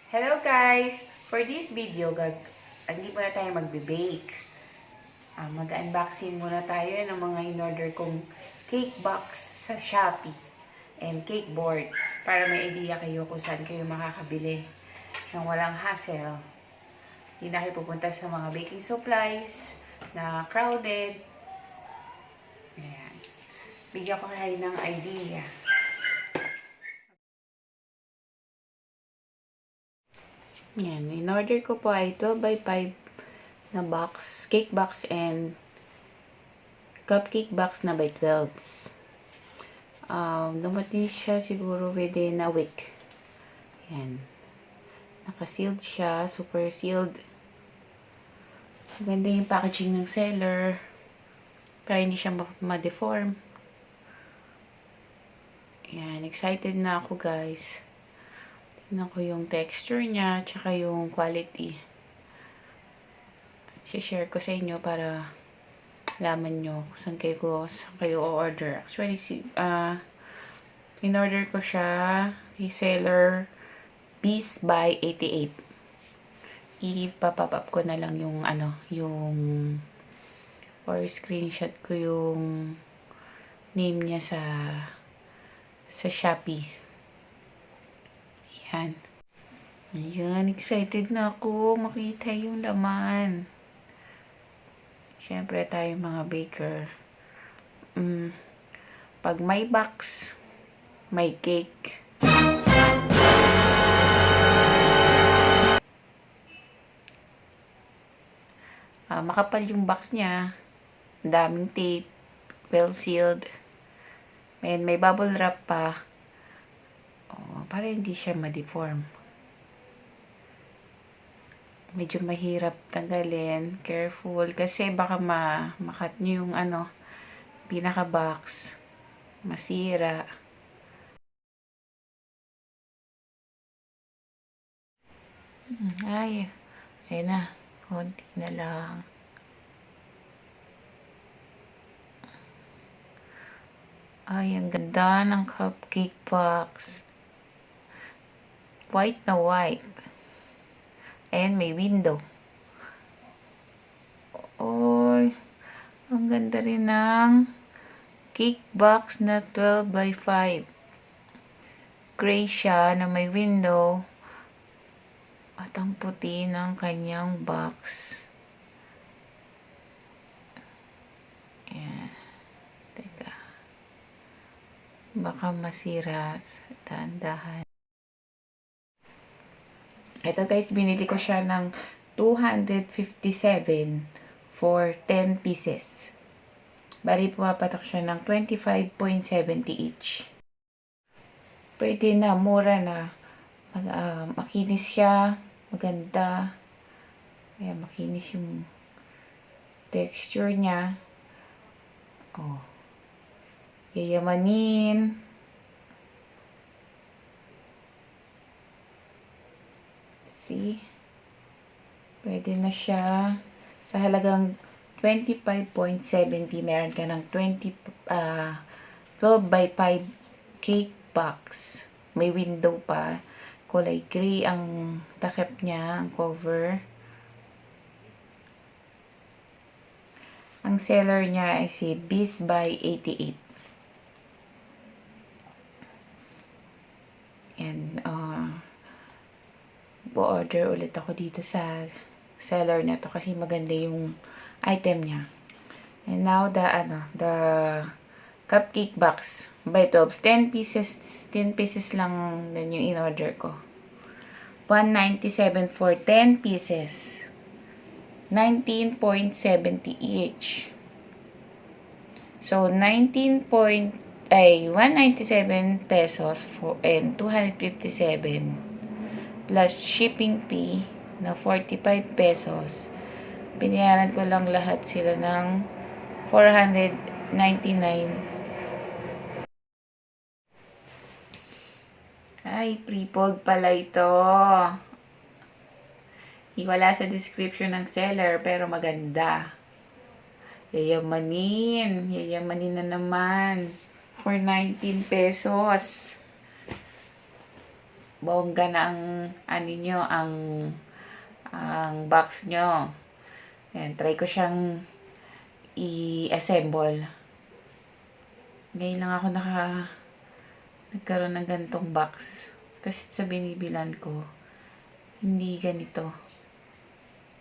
Hello guys! For this video, hindi muna tayo magbe-bake. Mag-unboxing muna tayo ng mga in-order kong cake box sa Shopee and cake boards para may idea kayo kung saan kayo makakabili nang walang hassle. Hindi na kayo pupunta sa mga baking supplies na crowded. Ayan. Bigyan ko kayo ng idea. Yan, in-order ko po ay 12x5 na box, cake box and cupcake box na by 12s. Dumating siya siguro within a week. Yan. Naka-sealed siya, super sealed. Maganda yung packaging ng seller para hindi siya ma-deform. Yan, excited na ako guys. Tignan ko yung texture niya, tsaka yung quality. I-share ko sa inyo para alaman nyo kung saan kayo order. Actually, in-order ko siya kay seller Peace by 88. I-pop up ko na lang yung or screenshot ko yung name niya sa Shopee. Yan. Ayan, excited na ako makita yung laman. Siyempre tayo mga baker. Pag may box, may cake. Makapal yung box niya. Daming tape. Well sealed. And may bubble wrap pa. Para hindi siya ma-deform. Medyo mahirap tanggalin. Careful. Kasi baka makat nyo yung pinaka-box. Masira. Ay, ayun na. Konti na lang. Ay, ang ganda ng cupcake box. White na white. And may window. Oy, ang ganda rin ng cake box na 12x5. Gray siya na may window. At ang puti ng kanyang box. Ayan. Teka. Baka masira. Dahan-dahan. Ito guys, binili ko siya ng 257 for 10 pieces. Bali, pumapatak siya ng 25.70 each. Pwede na, mura na. Makinis siya, maganda. Ayan, makinis yung texture niya. Yayamanin. See? Pwede na siya. Sa halagang 25.70, meron ka ng 12x5 cake box. May window pa. Kulay gray ang takip niya, ang cover. Ang seller niya ay si Peace by 88. And, order ulit ako dito sa seller na to kasi maganda yung item niya. And now the cupcake box by 12, 10 pieces lang din yung in-order ko. 197 for 10 pieces. 19.70 each. So 197 pesos and 257 plus shipping fee na 45 pesos. Binayaran ko lang lahat sila ng 499. Ay, pre-fold pala ito. Wala sa description ng seller, pero maganda. Yayamanin. Yayamanin na naman. For 19 pesos. bongga na ang ano nyo, ang box nyo. Ayan, try ko siyang i-assemble. Ngayon lang ako nagkaroon ng ganitong box. Kasi sa binibilan ko, hindi ganito.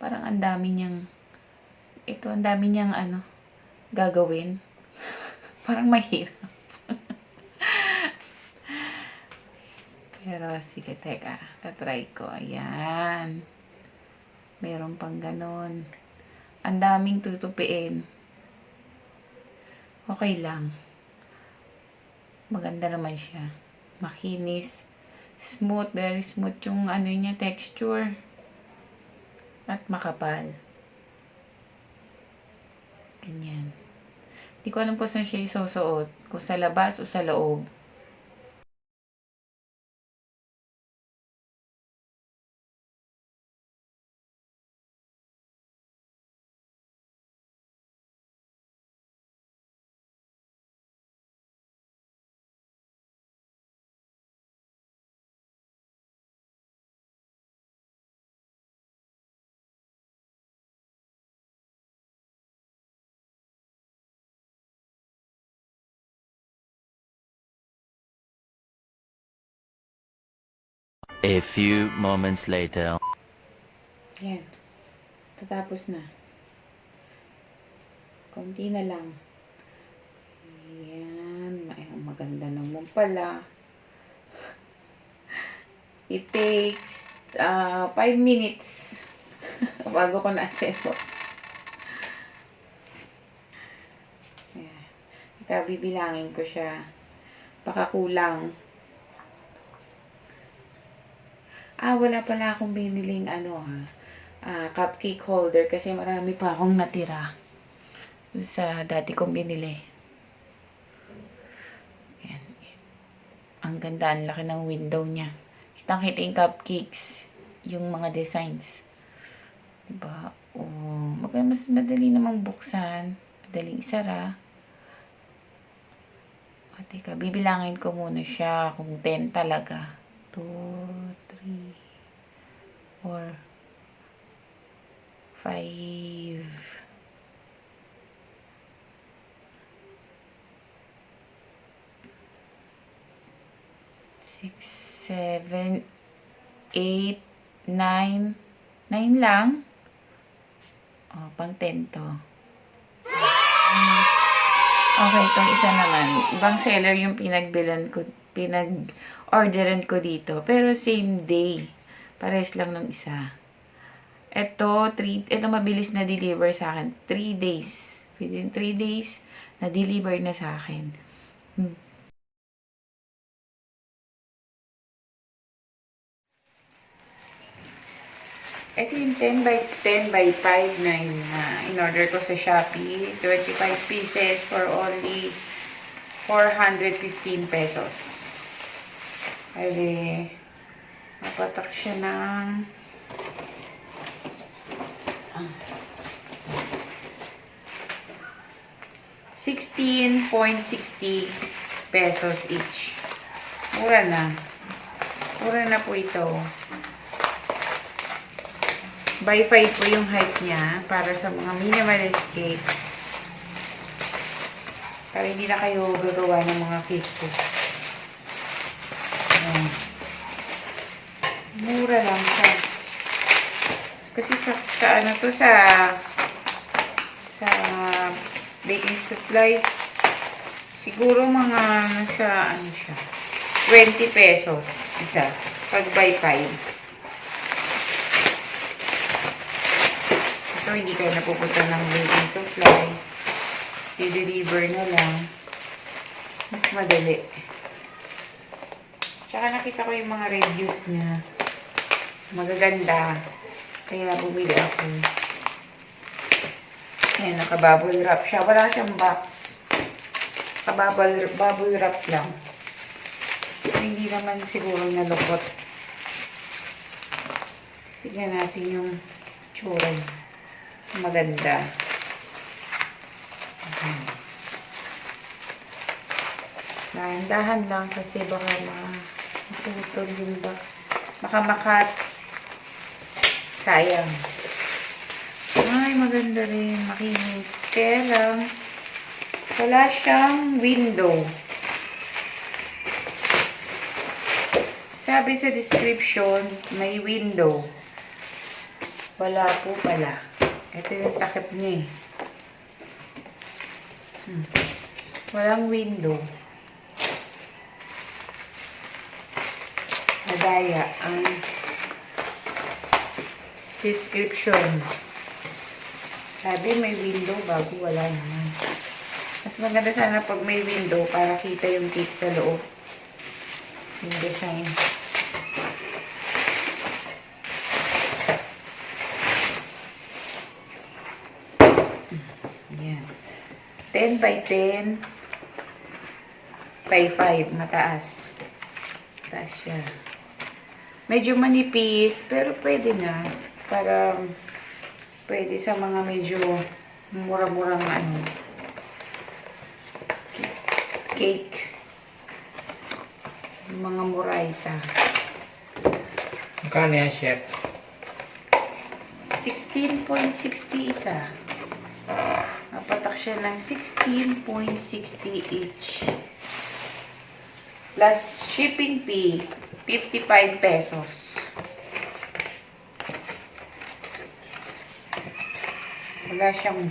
Parang ang dami niyang, ang dami niyang gagawin. Parang mahirap. Pero, sige, teka. Tatry ko. Ayan. Meron pang ganon. Ang daming tutupiin. Okay lang. Maganda naman siya. Makinis. Smooth. Very smooth yung niya, texture. At makapal. Ganyan. Hindi ko alam kung saan siya isusuot. Kung sa labas o sa loob. A few moments later. Ayan. Tatapos na. Konti na lang. Ayan. Ay, maganda naman pala. It takes 5 minutes bago ko na-assemble. Ayan. Ika, bibilangin ko siya. Baka kulang. Wala pala akong biniling cupcake holder kasi marami pa akong natira sa dati kong binili. Ayan. Ang ganda, ang laki ng window niya. Kitang-kita yung cupcakes, yung mga designs. Diba? Mas madali namang buksan, madaling isara. Teka, bibilangin ko muna siya kung 10 talaga. 2, 3, 4, 5, 6, 7, 8, 9. 9 lang. Pang 10 to. Okay, itong isa naman. Ibang seller yung pinag-orderan ko dito. Pero same day. Pares lang ng isa. Ito mabilis na deliver sa akin. 3 days. Within 3 days, na-deliver na sa akin. Ito yung 10 by 10 by 5 na in-order ko sa Shopee. 25 pieces for only 415 pesos. Ay, mapatak siya ng 16.60 pesos each. Mura na. Mura na po ito. By 5 po yung height niya para sa mga minimalist cake. Para hindi na kayo gagawa ng mga cake po. Ayan. Mura lang siya. Kasi sa baking supplies, siguro mga nasa siya, 20 pesos isa. Pag by 5. So, hindi kayo napupunta ng baking supplies. I-deliver na lang. Mas madali. Tsaka nakita ko yung mga reviews niya. Magaganda. Kaya bumili ako. Ayan, naka-bubble wrap siya. Wala siyang box. Naka-bubble wrap lang. Hindi naman siguro nalukot. Tignan natin yung tsura. Maganda. Dahan-dahan lang kasi baka Putol yung box. Makamakat. Sayang. Ay, maganda rin. Makinis. Kaya lang, wala siyang window. Sabi sa description, may window. Wala po pala. Ito yung takip niya eh. Walang window. Madaya ang description. Sabi may window bago wala naman. Mas maganda sana pag may window para kita yung cake sa loob. Yung design. Yan. 10 by 10 by 5. Mataas. Mataas siya. Medyo manipis, pero pwede na. Para pwede sa mga medyo mura-murang cake. Mga muraita. Magkano yan, chef? 16.60 isa. Napatak siya ng 16.60 each. Plus shipping fee, 55 pesos. Wala siyang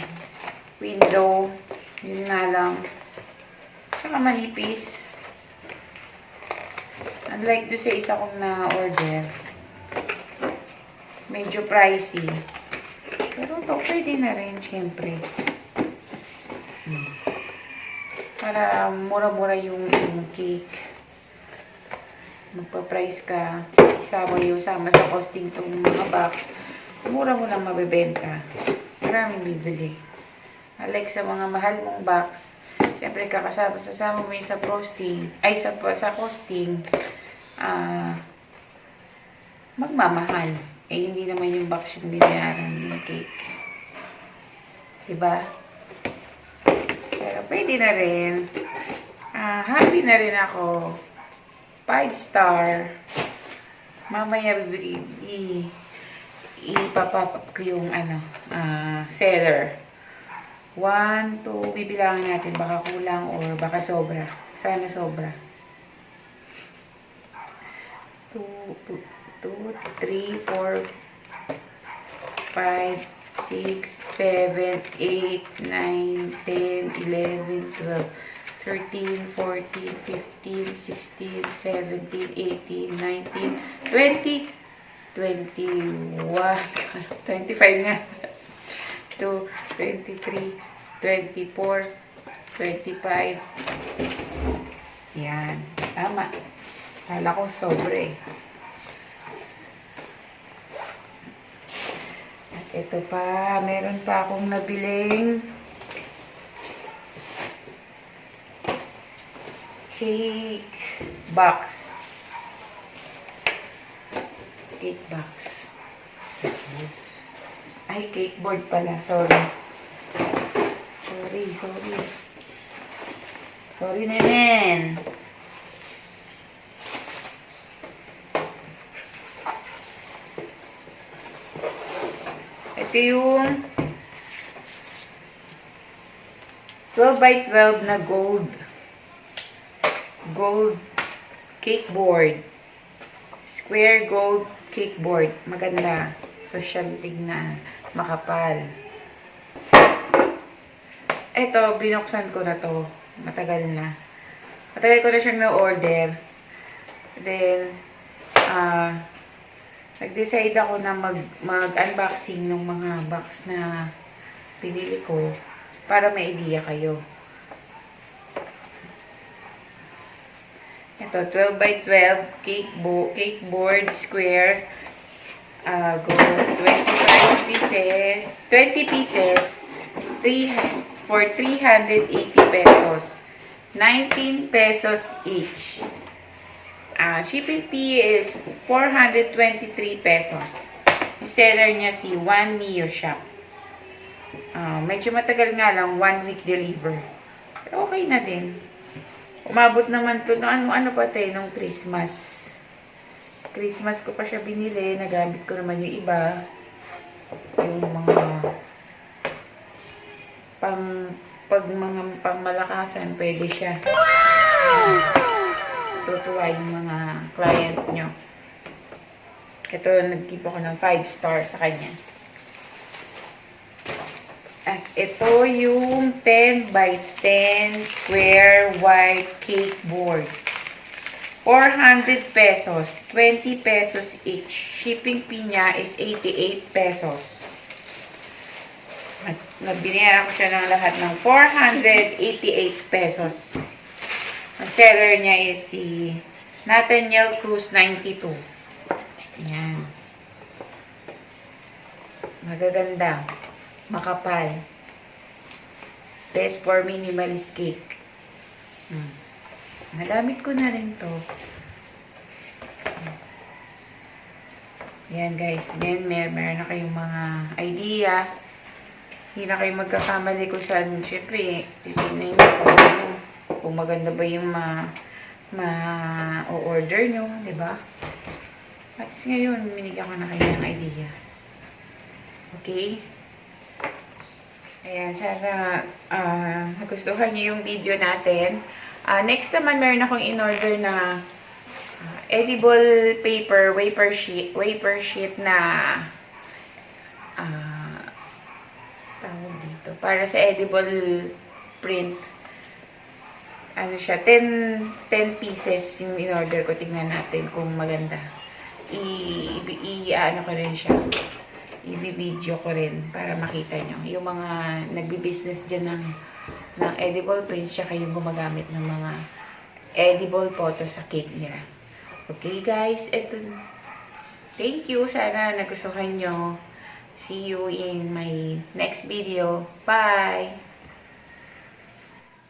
window. Yun nga lang. Saka manipis. Unlike doon sa isa kong na-order. Medyo pricey. Pero ito, pwede na rin, syempre. Para mura-mura yung cake. Magpa-price ka. Sama sa costing itong mga box. Mura mo lang mabibenta. Maraming bibili. Unlike sa mga mahal mong box, syempre sasama mo yung sa frosting, ay sa costing, magmamahal. Eh, hindi naman yung box yung binayaran ng cake. Diba? Pero pwede na rin. Happy na rin ako. 5 star. Mamaya ipapapap ko yung seller. 1, 2, bibilangin natin. Baka kulang or baka sobra. Sana sobra. 2, 3, 4, 5, 6, 7, 8, 9, 10, 11, 12, 13, 14, 15, 16, 17, 18, 19, 20, 21, 25 nga. 2, 23, 24, 25. Yan. Tama. Kala ko sobre. At ito pa, meron pa akong nabiling cake box. Cake box. Ay, cake board pala. Sorry. Sorry, nenen. Ito yung 12 by 12 na gold cake board. Square gold cake board. Maganda. Social tignan. Makapal. Ito, binuksan ko na to. Matagal na. Matagal ko na siyang na-order. Then, nag-decide ako na mag-unboxing ng mga box na pinili ko para may idea kayo. Ito, 12 by 12 cake board square. Gold, 25 pieces. 20 pieces. For 380 pesos. 19 pesos each. Shipping fee is 423 pesos. Yung seller niya si One Neo Shop. Medyo matagal nga lang, 1 week deliver. Pero okay na din. Umabot naman to, ano pa tayo, nung Christmas. Christmas ko pa siya binili. Nagamit ko naman yung iba. Yung mga pag mga pangmalakasan, pwede siya. Tutuwa yung mga client nyo. Ito, nag-keep ako ng 5 star sa kanya. At ito yung 10 by 10 square white cake board. 400 pesos. 20 pesos each. Shipping fee niya is 88 pesos. At nagbinayaran ko siya ng lahat ng 488 pesos. Ang seller niya is si Nathaniel Cruz 92. Yan. Magaganda. Makapal. Best for minimalist cake. Nagamit ko na rin to. Yan guys. Then, meron na kayong mga idea. Hindi na kayo magkakamali kung saan. Siyempre, titignan nyo kung maganda ba yung ma-order nyo. Diba? At ngayon, binigyan ko na kayo ng idea. Okay? Ayan, sana nagustuhan niyo yung video natin. Next naman, meron akong in-order na edible paper, wafer sheet na tawag dito, para sa edible print. Ano siya, 10 pieces yung in-order ko. Tingnan natin kung maganda. Ano ko rin siya. I-video ko rin para makita nyo. Yung mga nagbi-business dyan ng edible prints, tsaka yung gumagamit ng mga edible photos sa cake nila. Okay guys, eto. Thank you. Sana nagustuhan nyo. See you in my next video. Bye!